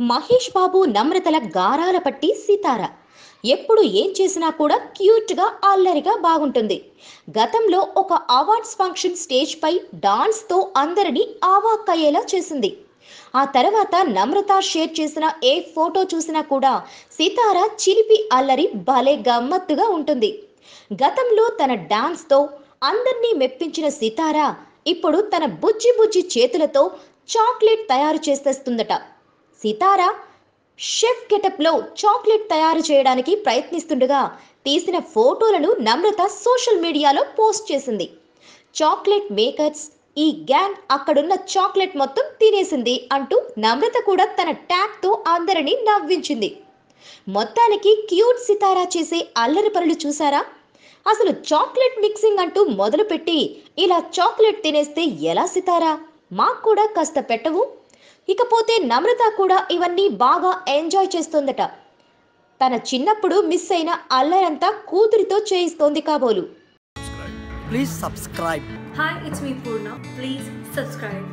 మహేష్ బాబు నమ్రతల గారాల పట్టి సితార ఎప్పుడు ఏం చేసినా కూడా క్యూట్గా అల్లరిగా బాగుంటుంది. గతంలో ఒక అవార్డ్స్ ఫంక్షన్ స్టేజ్ పై డాన్స్తో అందరినీ అవాక్కయ్యేలా చేసింది. ఆ తర్వాత నమ్రత షేర్ చేసిన ఏ ఫోటో చూసినా కూడా సితార చిలిపి అల్లరి భలే గమ్మత్తుగా ఉంటుంది. గతంలో తన డాన్స్తో అందర్నీ మెప్పించిన సితార ఇప్పుడు తన బుజ్జి బుజ్జి చేతులతో చాక్లెట్ తయారు చేసేస్తుందట. సితార షెఫ్ గెటప్లో చాక్లెట్ తయారు చేయడానికి ప్రయత్నిస్తుండగా తీసిన ఫోటోలను నమ్రత సోషల్ మీడియాలో పోస్ట్ చేసింది. చాక్లెట్ మేకర్స్ ఈ గ్యాంగ్ అక్కడున్న చాక్లెట్ మొత్తం తినేసింది అంటూ నమ్రత కూడా తన ట్యాగ్తో అందరినీ నవ్వించింది. మొత్తానికి క్యూట్ సితారా చేసే అల్లరి పనులు చూసారా? అసలు చాక్లెట్ మిక్సింగ్ అంటూ మొదలుపెట్టి ఇలా చాక్లెట్ తినేస్తే ఎలా సితారా? మాకు కూడా కాస్త పెట్టవు? ఇకపోతే నమ్రత కూడా ఇవన్నీ బాగా ఎంజాయ్ చేస్తోందట. తన చిన్నప్పుడు మిస్ అయిన అల్లరంతా కూతురితో చేయిస్తోంది కాబోలు. Please subscribe. Hi, it's me Purna. Please subscribe.